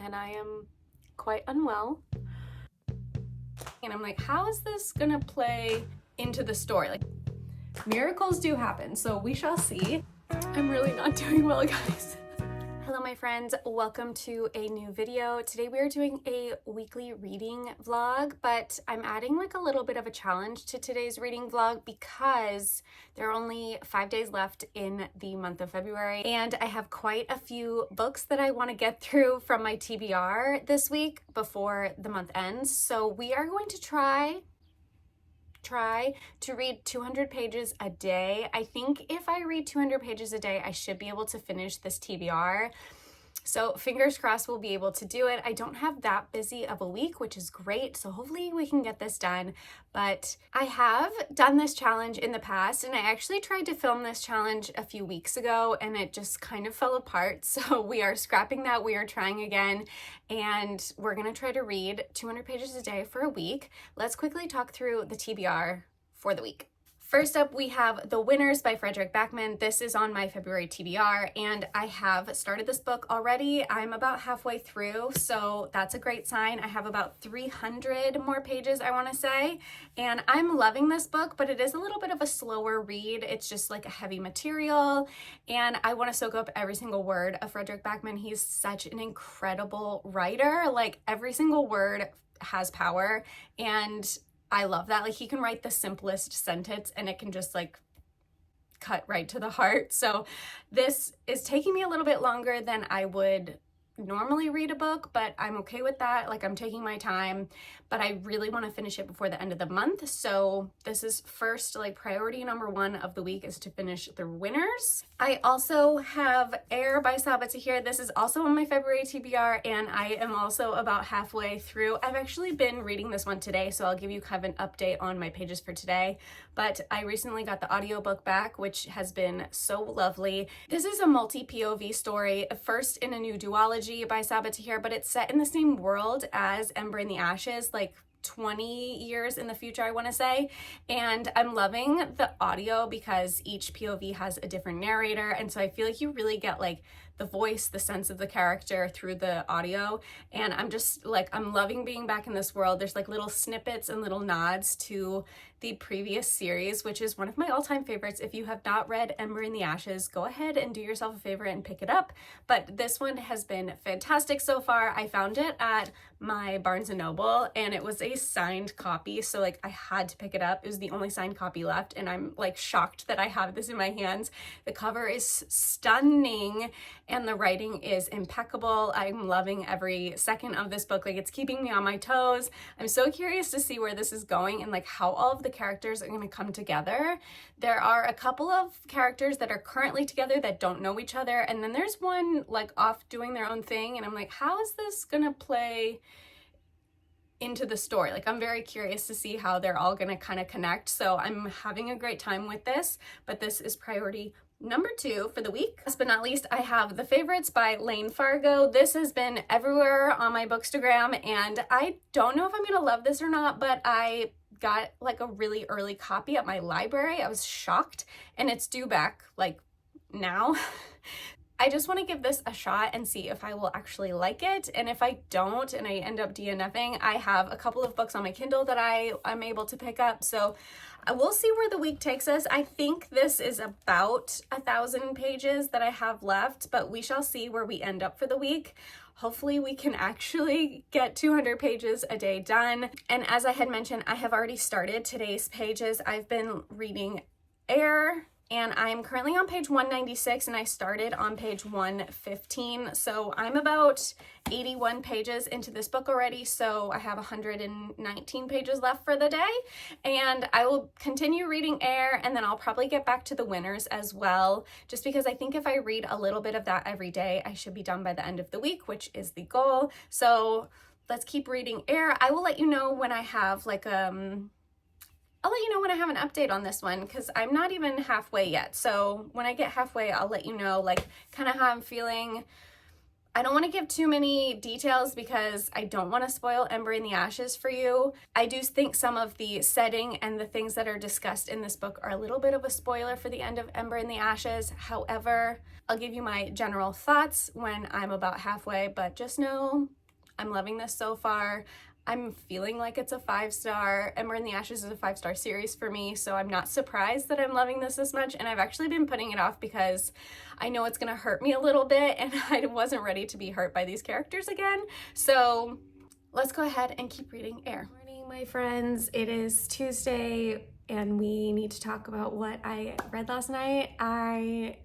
and I am quite unwell. And I'm like, how is this gonna play into the story? Like, miracles do happen, so we shall see. I'm really not doing well, guys. Hello my friends, welcome to a new video. Today we are doing a weekly reading vlog, but I'm adding like a little bit of a challenge to today's reading vlog because there are only 5 days left in the month of February, and I have quite a few books that I want to get through from my TBR this week before the month ends. So we are going to try to read 200 pages a day. I think if I read 200 pages a day, I should be able to finish this TBR. So fingers crossed we'll be able to do it. I don't have that busy of a week, which is great. So hopefully we can get this done. But I have done this challenge in the past, and I actually tried to film this challenge a few weeks ago and it just kind of fell apart. So we are scrapping that. We are trying again, and we're going to try to read 200 pages a day for a week. Let's quickly talk through the TBR for the week. First up, we have The Winners by Fredrik Backman. This is on my February TBR, and I have started this book already. I'm about halfway through, so that's a great sign. I have about 300 more pages, I want to say, and I'm loving this book, but it is a little bit of a slower read. It's just like a heavy material, and I want to soak up every single word of Fredrik Backman. He's such an incredible writer. Like, every single word has power, and I love that. Like, he can write the simplest sentence and it can just like cut right to the heart. So this is taking me a little bit longer than I would normally read a book, but I'm okay with that. Like, I'm taking my time, but I really want to finish it before the end of the month. So this is first, like, priority number one of the week is to finish The Winners. I also have Air by Sabaa Tahir. This is also on my February TBR, and I am also about halfway through. I've actually been reading this one today, so I'll give you kind of an update on my pages for today. But I recently got the audiobook back, which has been so lovely. This is a multi-POV story, first in a new duology by Sabaa Tahir, but it's set in the same world as Ember in the Ashes, like 20 years in the future, I want to say. And I'm loving the audio because each POV has a different narrator, and so I feel like you really get like the voice, the sense of the character through the audio. And I'm just like, I'm loving being back in this world. There's like little snippets and little nods to the previous series, which is one of my all-time favorites. If you have not read Ember in the Ashes, go ahead and do yourself a favor and pick it up. But this one has been fantastic so far. I found it at my Barnes & Noble, and it was a signed copy, so like I had to pick it up. It was the only signed copy left, and I'm like shocked that I have this in my hands. The cover is stunning and the writing is impeccable. I'm loving every second of this book. Like, it's keeping me on my toes. I'm so curious to see where this is going and like how all of the characters are going to come together. There are a couple of characters that are currently together that don't know each other, and then there's one like off doing their own thing, and I'm like, how is this gonna play into the story? Like, I'm very curious to see how they're all gonna kind of connect. So I'm having a great time with this, but this is priority number two for the week. Last but not least, I have The Favorites by Lane Fargo. This has been everywhere on my Bookstagram, and I don't know if I'm gonna love this or not, but I got like a really early copy at my library. I was shocked, and it's due back like now. I just want to give this a shot and see if I will actually like it. And if I don't and I end up DNFing, I have a couple of books on my Kindle that I'm able to pick up. So we'll see where the week takes us. I think this is about 1,000 pages that I have left, but we shall see where we end up for the week. Hopefully we can actually get 200 pages a day done. And as I had mentioned, I have already started today's pages. I've been reading Air, and I'm currently on page 196, and I started on page 115. So I'm about 81 pages into this book already. So I have 119 pages left for the day, and I will continue reading Air, and then I'll probably get back to The Winners as well, just because I think if I read a little bit of that every day, I should be done by the end of the week, which is the goal. So let's keep reading Air. I will let you know when I have like I'll let you know when I have an update on this one, because I'm not even halfway yet. So when I get halfway, I'll let you know like kind of how I'm feeling. I don't want to give too many details because I don't want to spoil Ember in the Ashes for you. I do think some of the setting and the things that are discussed in this book are a little bit of a spoiler for the end of Ember in the Ashes. However, I'll give you my general thoughts when I'm about halfway, but just know I'm loving this so far. I'm feeling like it's a 5-star. Ember in the Ashes is a 5-star series for me, so I'm not surprised that I'm loving this much, and I've actually been putting it off because I know it's gonna hurt me a little bit, and I wasn't ready to be hurt by these characters again. So let's go ahead and keep reading Air. Good morning, my friends. It is Tuesday, and we need to talk about what I read last night. I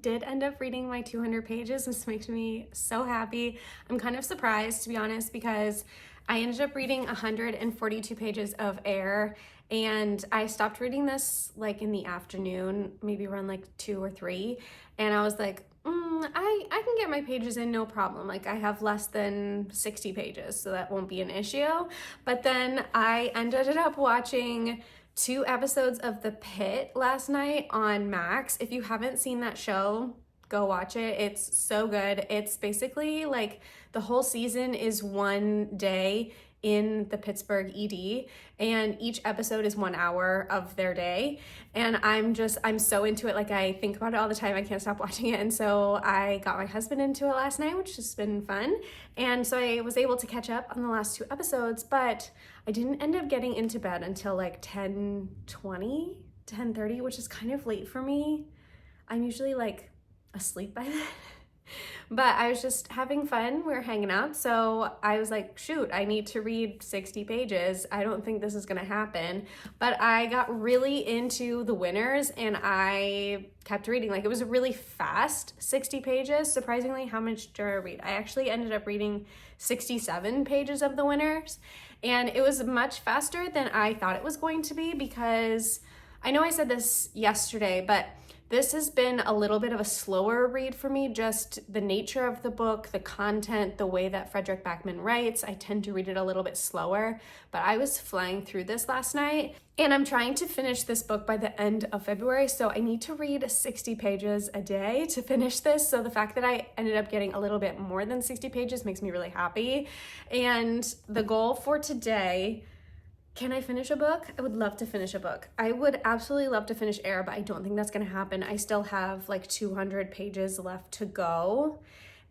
did end up reading my 200 pages. This makes me so happy. I'm kind of surprised, to be honest, because I ended up reading 142 pages of Air, and I stopped reading this like in the afternoon, maybe around like 2 or 3, and I was like, I can get my pages in, no problem. Like, I have less than 60 pages, so that won't be an issue. But then I ended up watching 2 episodes of The Pit last night on Max. If you haven't seen that show, go watch it. It's so good. It's basically like the whole season is one day in the Pittsburgh ED, and each episode is 1 hour of their day. And I'm so into it. Like, I think about it all the time. I can't stop watching it. And so I got my husband into it last night, which has been fun. And so I was able to catch up on the last 2 episodes, but I didn't end up getting into bed until like 10:20, 10:30, which is kind of late for me. I'm usually like asleep by then. But I was just having fun. We were hanging out. So I was like, shoot, I need to read 60 pages. I don't think this is going to happen. But I got really into the winners, and I kept reading. Like, it was a really fast 60 pages. Surprisingly, how much did I read? I actually ended up reading 67 pages of the winners. And it was much faster than I thought it was going to be, because I know I said this yesterday, but this has been a little bit of a slower read for me, just the nature of the book, the content, the way that Fredrik Backman writes. I tend to read it a little bit slower, but I was flying through this last night, and I'm trying to finish this book by the end of February, so I need to read 60 pages a day to finish this. So the fact that I ended up getting a little bit more than 60 pages makes me really happy. And the goal for today, can I finish a book? I would love to finish a book. I would absolutely love to finish Air, but I don't think that's gonna happen. I still have like 200 pages left to go.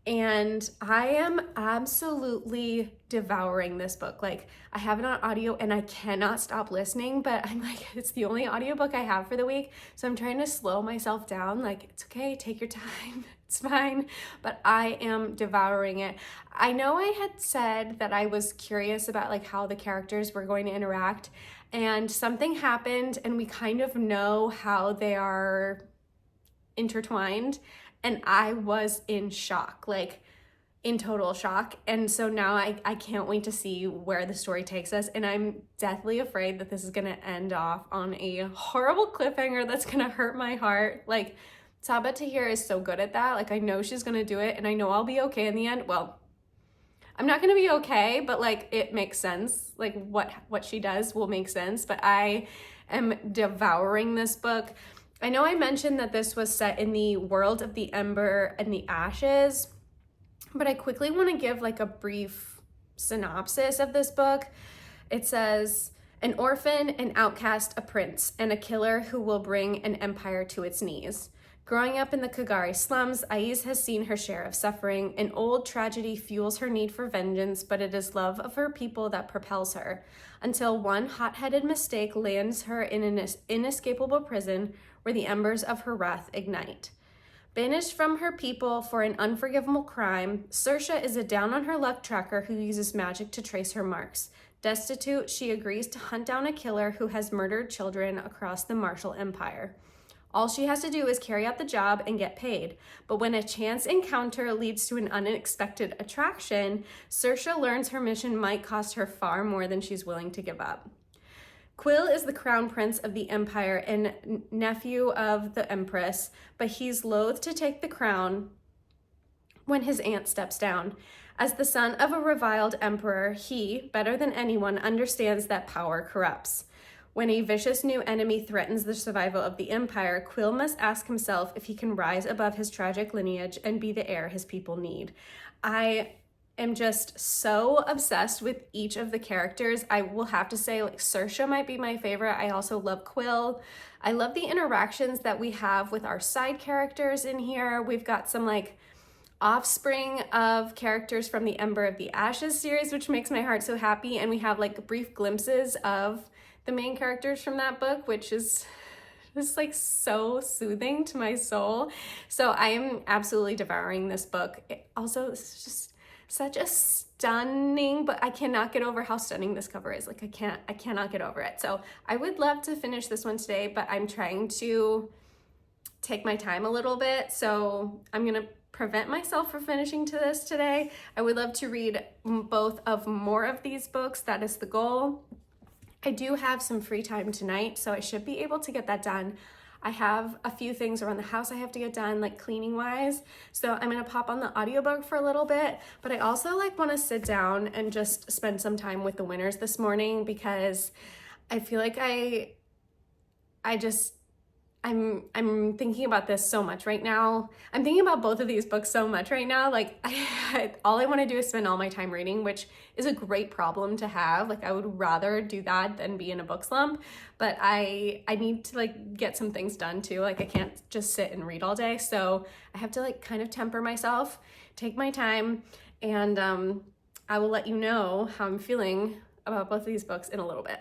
And I am absolutely devouring this book. Like, I have it on audio and I cannot stop listening, but I'm like, it's the only audiobook I have for the week. So I'm trying to slow myself down. Like, it's okay, take your time. It's fine, but I am devouring it. I know I had said that I was curious about like how the characters were going to interact, and something happened and we kind of know how they are intertwined, and I was in shock, like in total shock. And so now I can't wait to see where the story takes us, and I'm deathly afraid that this is gonna end off on a horrible cliffhanger that's gonna hurt my heart. Like, Sabaa Tahir is so good at that. Like, I know she's gonna do it, and I know I'll be okay in the end. Well, I'm not gonna be okay, but like, it makes sense. Like, what she does will make sense, but I am devouring this book. I know I mentioned that this was set in the world of the Ember and the Ashes, but I quickly want to give like a brief synopsis of this book. It says, an orphan, an outcast, a prince, and a killer who will bring an empire to its knees. Growing up in the Kagari slums, Aiz has seen her share of suffering. An old tragedy fuels her need for vengeance, but it is love of her people that propels her, until one hot-headed mistake lands her in an inescapable prison where the embers of her wrath ignite. Banished from her people for an unforgivable crime, Saoirse is a down-on-her-luck tracker who uses magic to trace her marks. Destitute, she agrees to hunt down a killer who has murdered children across the Marshall Empire. All she has to do is carry out the job and get paid. But when a chance encounter leads to an unexpected attraction, Saoirse learns her mission might cost her far more than she's willing to give up. Quill is the crown prince of the empire and nephew of the empress, but he's loath to take the crown when his aunt steps down. As the son of a reviled emperor, he, better than anyone, understands that power corrupts. When a vicious new enemy threatens the survival of the empire, Quill must ask himself if he can rise above his tragic lineage and be the heir his people need. I am just so obsessed with each of the characters. I will have to say, like, Saoirse might be my favorite. I also love Quill. I love the interactions that we have with our side characters in here. We've got some like offspring of characters from the Ember of the Ashes series, which makes my heart so happy. And we have like brief glimpses of the main characters from that book, which is just like so soothing to my soul. So I am absolutely devouring this book. It also, it's just such a stunning, but I cannot get over how stunning this cover is. Like I cannot get over it. So I would love to finish this one today, but I'm trying to take my time a little bit. So I'm gonna prevent myself from finishing to this today. I would love to read both of more of these books. That is the goal. I do have some free time tonight, so I should be able to get that done. I have a few things around the house I have to get done, like cleaning wise. So I'm gonna pop on the audiobook for a little bit, but I also like wanna sit down and just spend some time with the Winners this morning, because I feel like I'm thinking about this so much right now. I'm thinking about both of these books so much right now. Like all I want to do is spend all my time reading, which is a great problem to have. Like I would rather do that than be in a book slump, but I need to like get some things done too. Like I can't just sit and read all day. So I have to like kind of temper myself, take my time, and I will let you know how I'm feeling about both of these books in a little bit.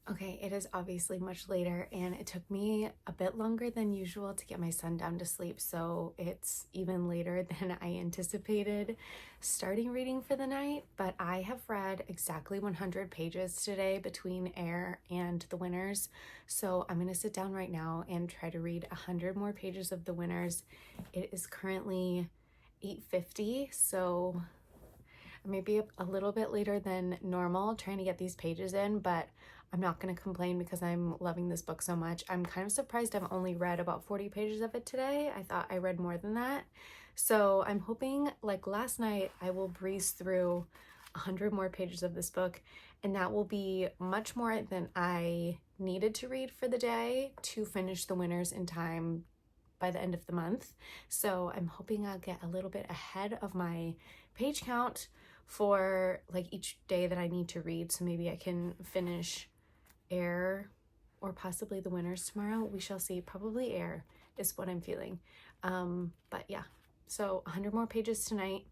Okay, it is obviously much later, and it took me a bit longer than usual to get my son down to sleep, so it's even later than I anticipated starting reading for the night. But I have read exactly 100 pages today between Air and The Winners, so I'm gonna sit down right now and try to read 100 more pages of The Winners. It is currently 8:50, so maybe a little bit later than normal trying to get these pages in, but I'm not going to complain because I'm loving this book so much. I'm kind of surprised I've only read about 40 pages of it today. I thought I read more than that. So I'm hoping, like last night, I will breeze through 100 more pages of this book, and that will be much more than I needed to read for the day to finish The Winners in time by the end of the month. So I'm hoping I'll get a little bit ahead of my page count for like each day that I need to read. So maybe I can finish Air or possibly The Winners tomorrow. We shall see. Probably Air is what I'm feeling. But yeah, so 100 more pages tonight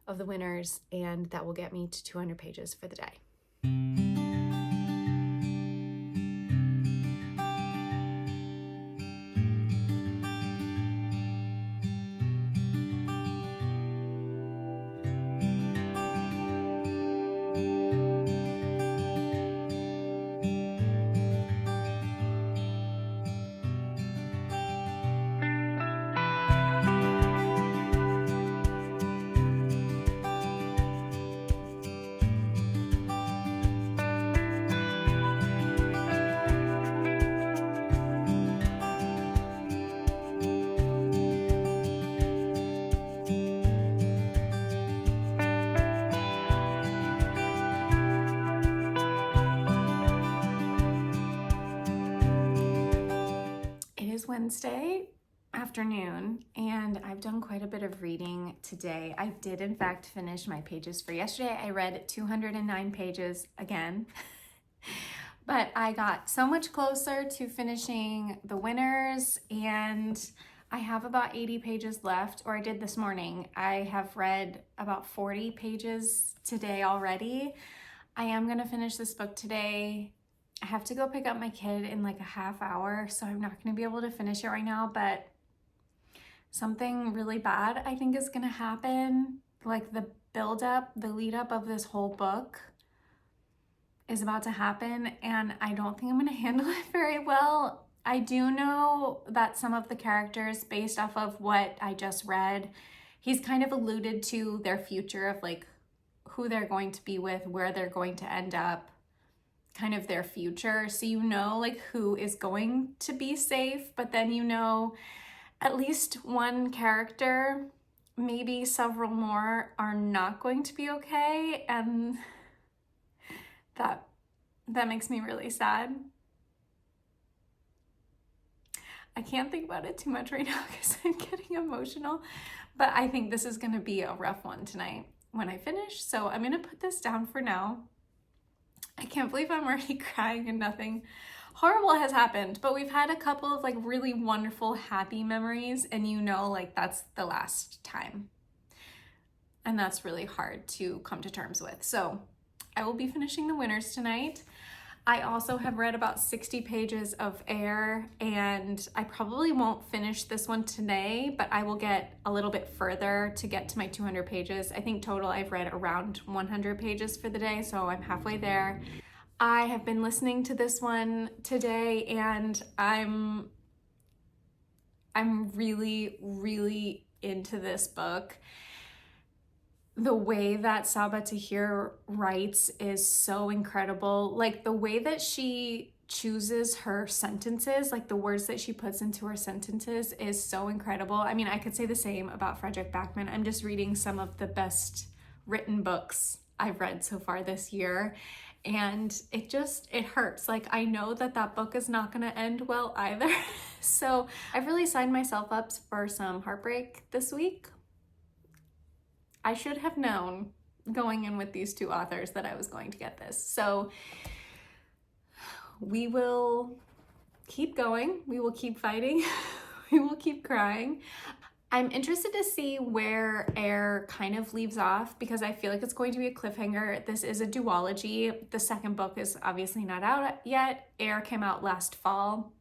of The Winners, and that will get me to 200 pages for the day. Wednesday afternoon, and I've done quite a bit of reading today. I did in fact finish my pages for yesterday. I read 209 pages again, but I got so much closer to finishing The Winners, and I have about 80 pages left, or I did this morning. I have read about 40 pages today already. I am going to finish this book today. I have to go pick up my kid in like a half hour, so I'm not going to be able to finish it right now, but something really bad I think is going to happen. Like the lead up of this whole book is about to happen, and I don't think I'm going to handle it very well. I do know that some of the characters, based off of what I just read, he's kind of alluded to their future of like who they're going to be with, where they're going to end up, kind of their future. So you know like who is going to be safe, but then you know at least one character, maybe several more, are not going to be okay, and that makes me really sad. I can't think about it too much right now because I'm getting emotional, But I think this is going to be a rough one tonight when I finish. So I'm going to put this down for now. I can't believe I'm already crying and nothing horrible has happened, but we've had a couple of like really wonderful, happy memories, and you know, like that's the last time. And that's really hard to come to terms with. So I will be finishing The Winners tonight. I also have read about 60 pages of Air, and I probably won't finish this one today, but I will get a little bit further to get to my 200 pages. I think total I've read around 100 pages for the day, so I'm halfway there. I have been listening to this one today, and I'm really, really into this book. The way that Sabaa Tahir writes is so incredible. Like the way that she chooses her sentences, like the words that she puts into her sentences is so incredible. I mean, I could say the same about Fredrik Backman. I'm just reading some of the best written books I've read so far this year. And it hurts. Like I know that book is not gonna end well either. So I've really signed myself up for some heartbreak this week. I should have known going in with these two authors that I was going to get this. So we will keep going. We will keep fighting. We will keep crying. I'm interested to see where Air kind of leaves off because I feel like it's going to be a cliffhanger. This is a duology. The second book is obviously not out yet. Air came out last fall,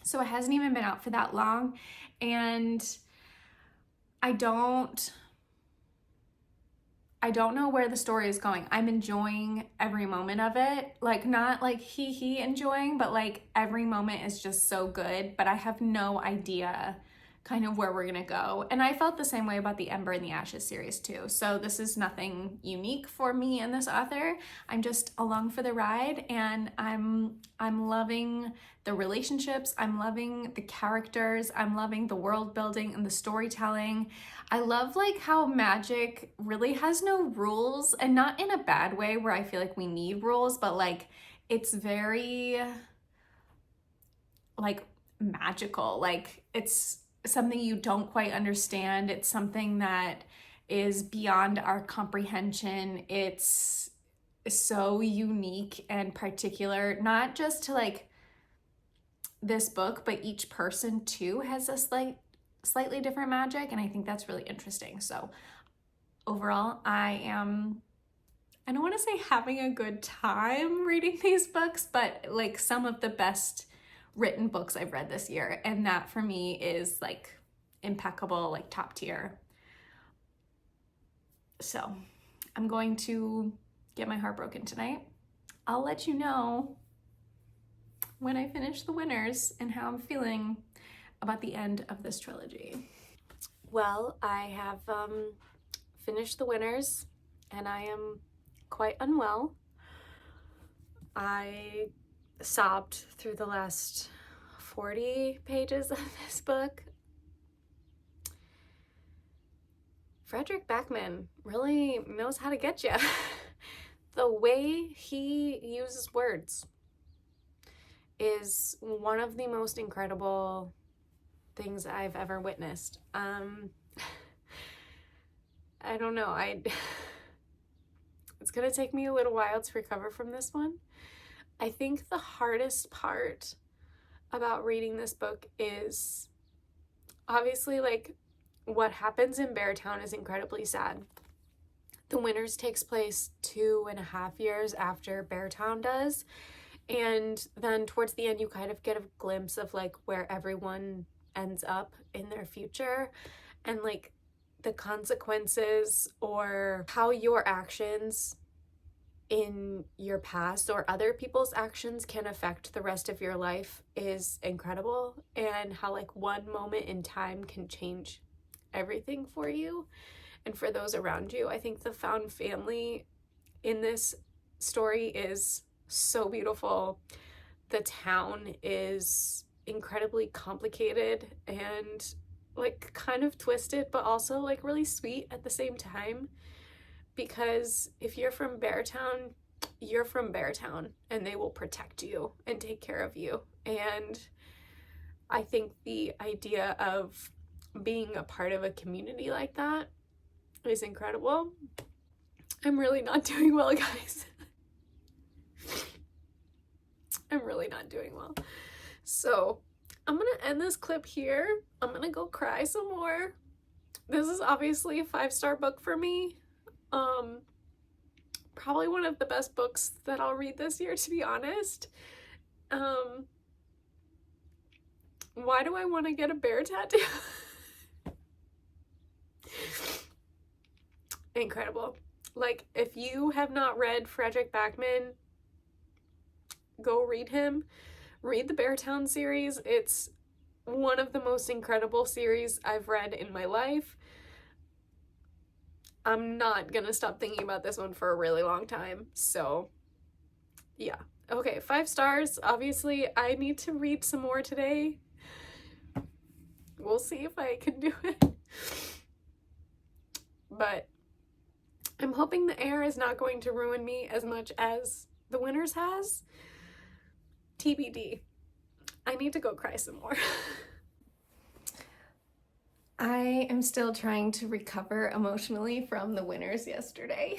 so it hasn't even been out for that long. And I don't know where the story is going. I'm enjoying every moment of it. Like not like he enjoying, but like every moment is just so good, but I have no idea kind of where we're gonna go. And I felt the same way about the Ember and the Ashes series too. So this is nothing unique for me and this author. I'm just along for the ride, and I'm loving the relationships. I'm loving the characters. I'm loving the world building and the storytelling. I love like how magic really has no rules, and not in a bad way where I feel like we need rules, but like it's very like magical. Like it's something you don't quite understand. It's something that is beyond our comprehension. It's so unique and particular, not just to like this book, but each person too has a slightly different magic, and I think that's really interesting. So overall, I don't want to say having a good time reading these books, but like some of the best written books I've read this year, and that for me is like impeccable, like top tier. So I'm going to get my heart broken tonight. I'll let you know when I finish The Winners and how I'm feeling about the end of this trilogy. Well, I have finished The Winners, and I am quite unwell. I sobbed through the last 40 pages of this book. Fredrik Backman really knows how to get you. The way he uses words is one of the most incredible things I've ever witnessed. I don't know. It's gonna take me a little while to recover from this one. I think the hardest part about reading this book is obviously like what happens in Beartown is incredibly sad. The Winners takes place 2.5 years after Beartown does, and then towards the end you kind of get a glimpse of like where everyone ends up in their future, and like the consequences or how your actions in your past or other people's actions can affect the rest of your life is incredible, and how like one moment in time can change everything for you and for those around you. I think the found family in this story is so beautiful. The town is incredibly complicated and like kind of twisted, but also like really sweet at the same time. Because if you're from Beartown, you're from Beartown, and they will protect you and take care of you. And I think the idea of being a part of a community like that is incredible. I'm really not doing well, guys. I'm really not doing well. So I'm gonna end this clip here. I'm gonna go cry some more. This is obviously a 5-star book for me. Probably one of the best books that I'll read this year, to be honest. Why do I want to get a bear tattoo? Incredible. Like, if you have not read Fredrik Backman, go read him. Read the Beartown series. It's one of the most incredible series I've read in my life. I'm not gonna stop thinking about this one for a really long time. So, yeah. Okay, 5 stars. Obviously, I need to read some more today. We'll see if I can do it. But I'm hoping The Heir is not going to ruin me as much as The Winners has. TBD. I need to go cry some more. I am still trying to recover emotionally from The Winners yesterday.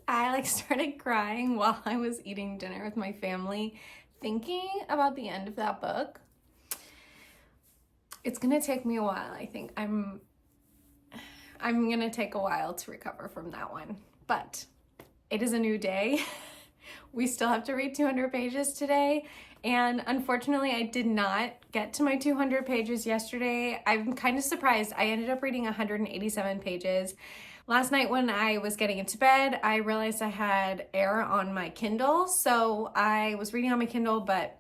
I started crying while I was eating dinner with my family, thinking about the end of that book. It's gonna take me a while. I think I'm gonna take a while to recover from that one, but it is a new day. We still have to read 200 pages today, and unfortunately I did not get to my 200 pages yesterday. I'm kind of surprised. I ended up reading 187 pages. Last night when I was getting into bed, I realized I had Heir on my Kindle, so I was reading on my Kindle, but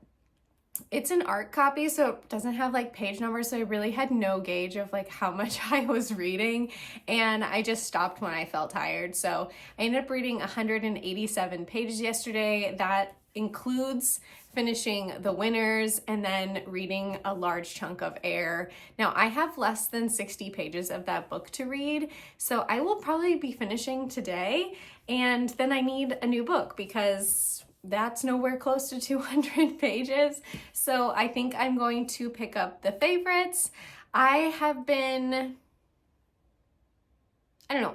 it's an art copy, so it doesn't have page numbers, so I really had no gauge of how much I was reading, and I just stopped when I felt tired. So I ended up reading 187 pages yesterday. That includes finishing The Winners and then reading a large chunk of Heir. Now I have less than 60 pages of that book to read, so I will probably be finishing today, and then I need a new book because that's nowhere close to 200 pages. So I think I'm going to pick up The Favorites. I have been,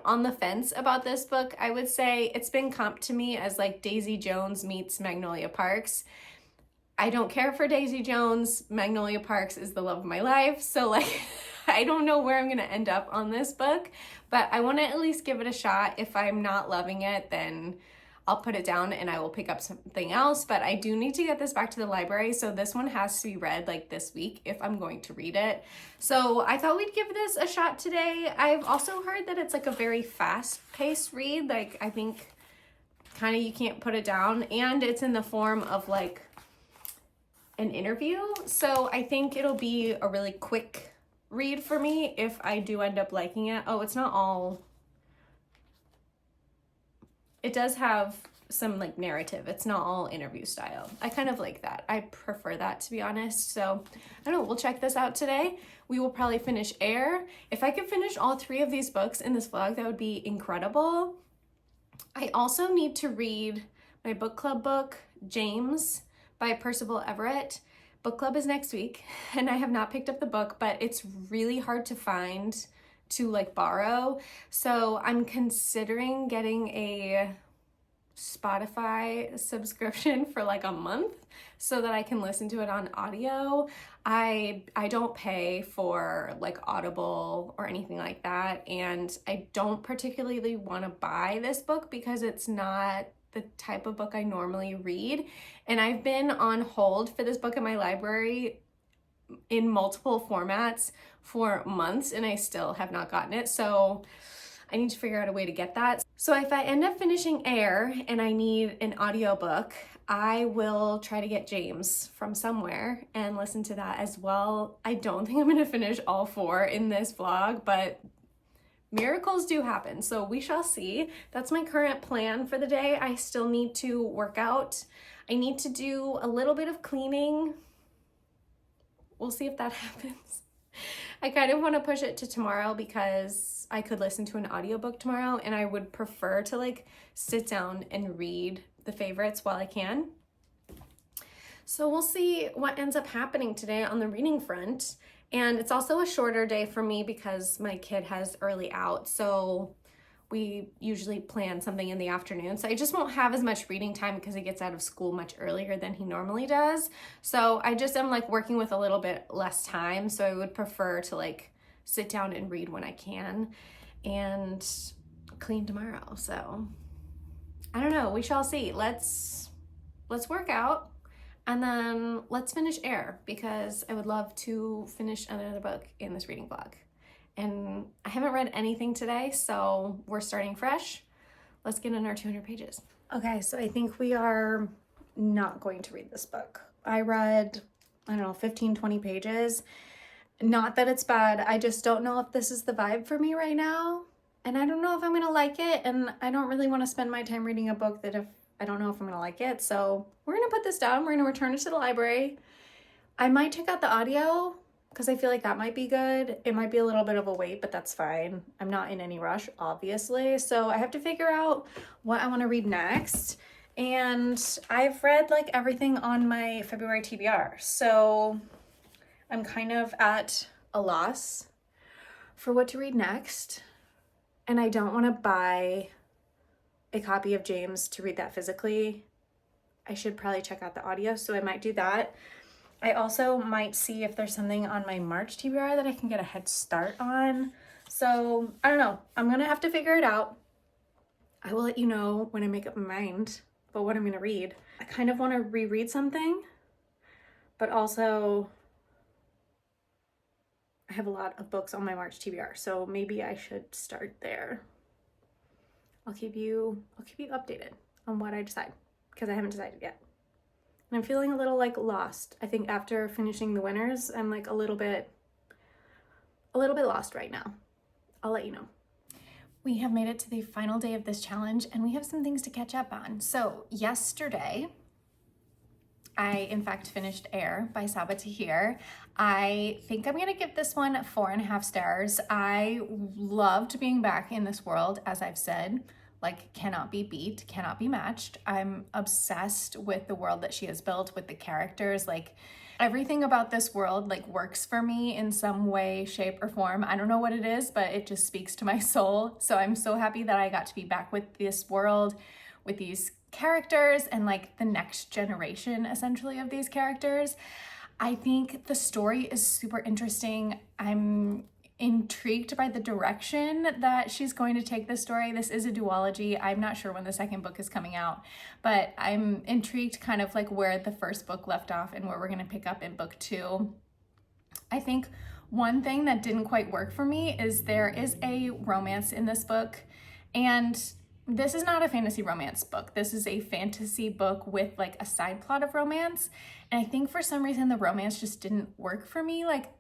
on the fence about this book. I would say it's been comped to me as Daisy Jones meets Magnolia Parks. I don't care for Daisy Jones. Magnolia Parks is the love of my life. So I don't know where I'm gonna end up on this book, but I wanna at least give it a shot. If I'm not loving it, then I'll put it down and I will pick up something else, but I do need to get this back to the library, so this one has to be read this week if I'm going to read it. So I thought we'd give this a shot today. I've also heard that it's a very fast-paced read. I think kind of you can't put it down, and it's in the form of an interview. So I think it'll be a really quick read for me if I do end up liking it. Oh, it's not all... It does have some narrative. It's not all interview style. I kind of like that. I prefer that, to be honest. So I don't know, we'll check this out today. We will probably finish Heir. If I could finish all 3 of these books in this vlog, that would be incredible. I also need to read my book club book, James by Percival Everett. Book club is next week, and I have not picked up the book, but it's really hard to find to borrow. So I'm considering getting a Spotify subscription for a month so that I can listen to it on audio. I don't pay for Audible or anything like that, and I don't particularly want to buy this book because it's not the type of book I normally read, and I've been on hold for this book in my library in multiple formats for months, and I still have not gotten it. So I need to figure out a way to get that. So if I end up finishing Heir and I need an audiobook, I will try to get James from somewhere and listen to that as well. I don't think I'm gonna finish all 4 in this vlog, but miracles do happen, so we shall see. That's my current plan for the day. I still need to work out. I need to do a little bit of cleaning. We'll see if that happens. I kind of want to push it to tomorrow because I could listen to an audiobook tomorrow, and I would prefer to sit down and read The Favorites while I can. So we'll see what ends up happening today on the reading front. And it's also a shorter day for me because my kid has early out. So we usually plan something in the afternoon. So I just won't have as much reading time because he gets out of school much earlier than he normally does. So I just am like working with a little bit less time. So I would prefer to like sit down and read when I can and clean tomorrow. So I don't know, we shall see. Let's work out and then let's finish Air because I would love to finish another book in this reading vlog. And I haven't read anything today, so we're starting fresh. Let's get in our 200 pages. Okay, so I think we are not going to read this book. I read, I don't know, 15, 20 pages. Not that it's bad, I just don't know if this is the vibe for me right now. And I don't know if I'm gonna like it, and I don't really wanna spend my time reading a book that if I don't know if I'm gonna like it. So we're gonna put this down, we're gonna return it to the library. I might check out the audio, because I feel like that might be good. It might be a little bit of a wait, but that's fine. I'm not in any rush, obviously. So I have to figure out what I want to read next. And I've read like everything on my February TBR. So I'm kind of at a loss for what to read next. And I don't want to buy a copy of James to read that physically. I should probably check out the audio, so I might do that. I also might see if there's something on my March TBR that I can get a head start on. So I don't know. I'm gonna have to figure it out. I will let you know when I make up my mind about what I'm gonna read. I kind of want to reread something, but also I have a lot of books on my March TBR, so maybe I should start there. I'll keep you updated on what I decide because I haven't decided yet. And I'm feeling a little like lost. I think after finishing the winners, I'm like a little bit lost right now. I'll let you know. We have made it to the final day of this challenge and we have some things to catch up on. So yesterday, I in fact finished Air by Sabaa Tahir. I think I'm gonna give this one 4.5 stars. I loved being back in this world, as I've said. Like, cannot be beat, cannot be matched. I'm obsessed with the world that she has built, with the characters. Like, everything about this world like works for me in some way, shape, or form. I don't know what it is, but it just speaks to my soul. So I'm so happy that I got to be back with this world, with these characters, and like the next generation essentially of these characters. I think the story is super interesting. I'm intrigued by the direction that she's going to take this story. This is a duology. I'm not sure when the second book is coming out, but I'm intrigued kind of like where the first book left off and where we're going to pick up in book 2. I think one thing that didn't quite work for me is there is a romance in this book, and this is not a fantasy romance book. This is a fantasy book with like a side plot of romance. And I think for some reason the romance just didn't work for me. Like,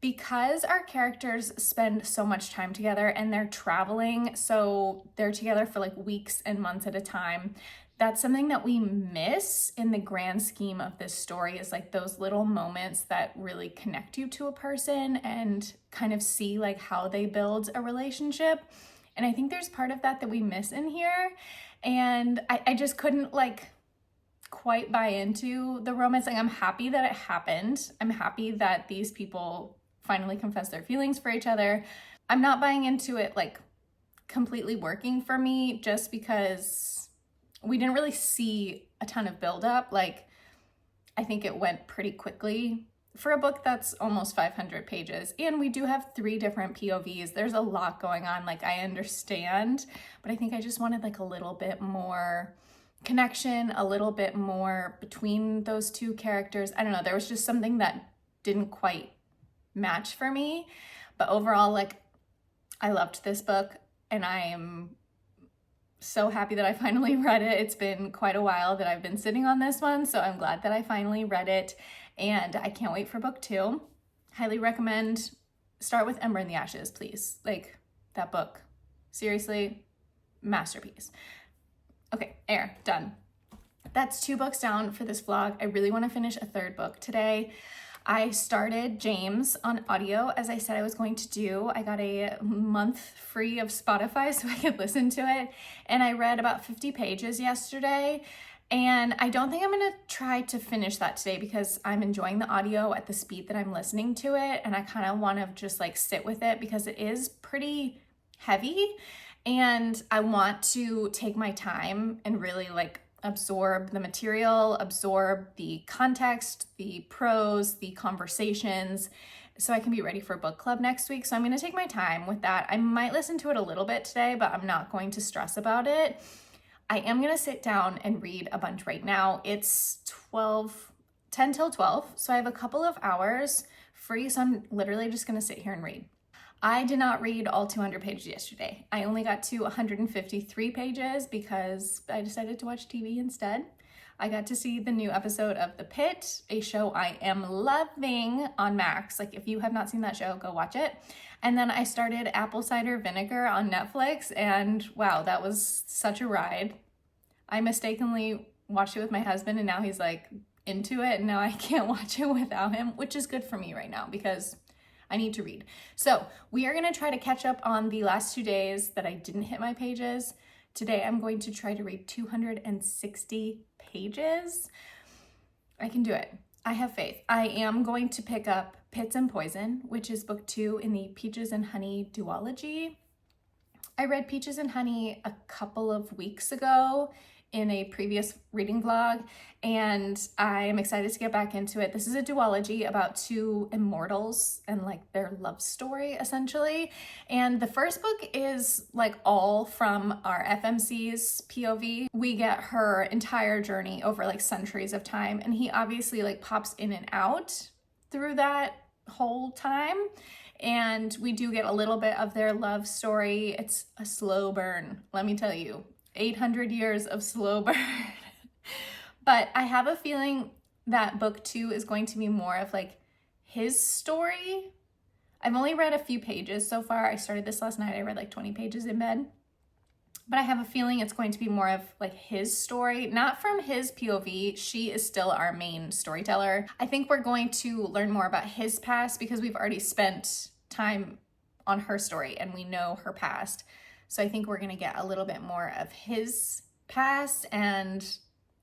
because our characters spend so much time together and they're traveling, so they're together for like weeks and months at a time, that's something that we miss in the grand scheme of this story, is like those little moments that really connect you to a person and kind of see like how they build a relationship. And I think there's part of that we miss in here. And I just couldn't like quite buy into the romance. Like, I'm happy that it happened. I'm happy that these people finally confess their feelings for each other. I'm not buying into it like completely working for me just because we didn't really see a ton of buildup. Like, I think it went pretty quickly for a book that's almost 500 pages. And we do have 3 different POVs. There's a lot going on. Like, I understand, but I think I just wanted like a little bit more connection, a little bit more between those 2 characters. I don't know. There was just something that didn't quite match for me. But overall, like, I loved this book and I'm so happy that I finally read it. It's been quite a while that I've been sitting on this one, so I'm glad that I finally read it, and I can't wait for book 2. Highly recommend. Start with Ember in the Ashes, please. Like, that book, seriously, masterpiece. Okay, Air, done. That's 2 books down for this vlog. I really want to finish a 3rd book today. I started James on audio, as I said I was going to do. I got a month free of Spotify so I could listen to it, and I read about 50 pages yesterday, And I don't think I'm gonna try to finish that today because I'm enjoying the audio at the speed that I'm listening to it. And I kind of want to just like sit with it because it is pretty heavy. And I want to take my time and really like absorb the material, absorb the context, the prose, the conversations, so I can be ready for book club next week. So I'm going to take my time with that. I might listen to it a little bit today, but I'm not going to stress about it. I am going to sit down and read a bunch right now. It's 10 till 12, so I have a couple of hours free, so I'm literally just going to sit here and read. I did not read all 200 pages yesterday. I only got to 153 pages because I decided to watch TV instead. I got to see the new episode of The Pitt, a show I am loving on Max. Like, if you have not seen that show, go watch it. And then I started Apple Cider Vinegar on Netflix, and wow, that was such a ride. I mistakenly watched it with my husband, and now he's like into it, and now I can't watch it without him, which is good for me right now because I need to read. So we are gonna try to catch up on the last 2 days that I didn't hit my pages. Today I'm going to try to read 260 pages. I can do it. I have faith. I am going to pick up Pits and Poison, which is book 2 in the Peaches and Honey duology. I read Peaches and Honey a couple of weeks ago in a previous reading vlog, and I am excited to get back into it. This is a duology about 2 immortals and like their love story essentially. And the first book is like all from our FMC's POV. We get her entire journey over like centuries of time, and he obviously like pops in and out through that whole time. And we do get a little bit of their love story. It's a slow burn, let me tell you. 800 years of slow burn. But I have a feeling that book 2 is going to be more of like his story. I've only read a few pages so far. I started this last night. I read like 20 pages in bed. But I have a feeling it's going to be more of like his story, not from his POV. She is still our main storyteller. I think we're going to learn more about his past because we've already spent time on her story and we know her past. So I think we're going to get a little bit more of his past and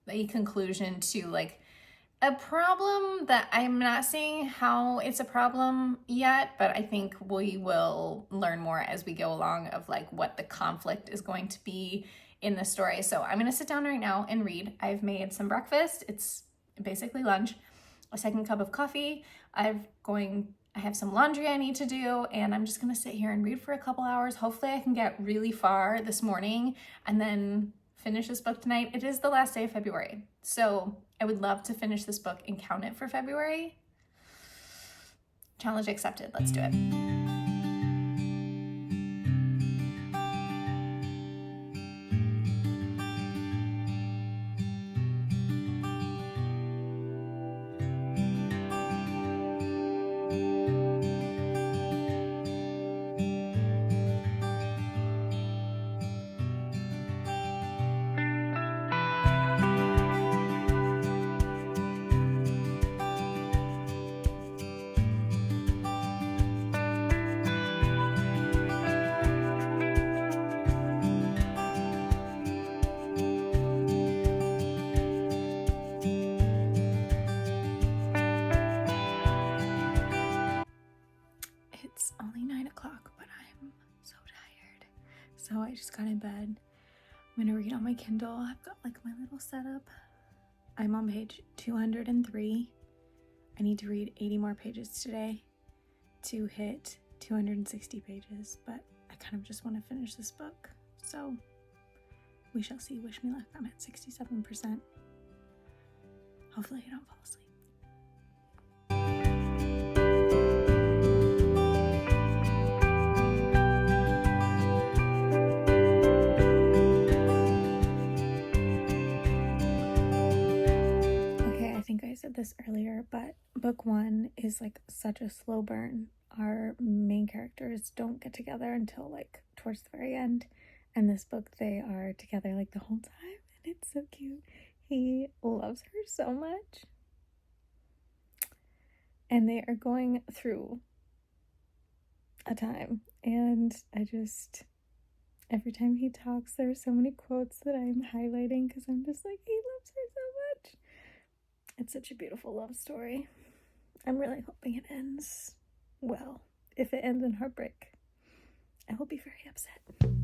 a conclusion to like a problem that I'm not seeing how it's a problem yet, but I think we will learn more as we go along of like what the conflict is going to be in the story. So I'm going to sit down right now and read. I've made some breakfast. It's basically lunch, a second cup of coffee. I have some laundry I need to do, and I'm just gonna sit here and read for a couple hours. Hopefully I can get really far this morning and then finish this book tonight. It is the last day of February, so I would love to finish this book and count it for February. Challenge accepted. Let's do it. It's only 9 o'clock, but I'm so tired. So I just got in bed. I'm gonna read on my Kindle. I've got like my little setup. I'm on page 203. I need to read 80 more pages today to hit 260 pages, but I kind of just want to finish this book. So we shall see. Wish me luck. I'm at 67%. Hopefully I don't fall asleep. Said this earlier, but book 1 is like such a slow burn. Our main characters don't get together until like towards the very end, and this book they are together like the whole time, and it's so cute. He loves her so much, and they are going through a time, and Every time he talks, there are so many quotes that I'm highlighting because I'm just like, he loves her so much. It's such a beautiful love story. I'm really hoping it ends well. If it ends in heartbreak, I will be very upset.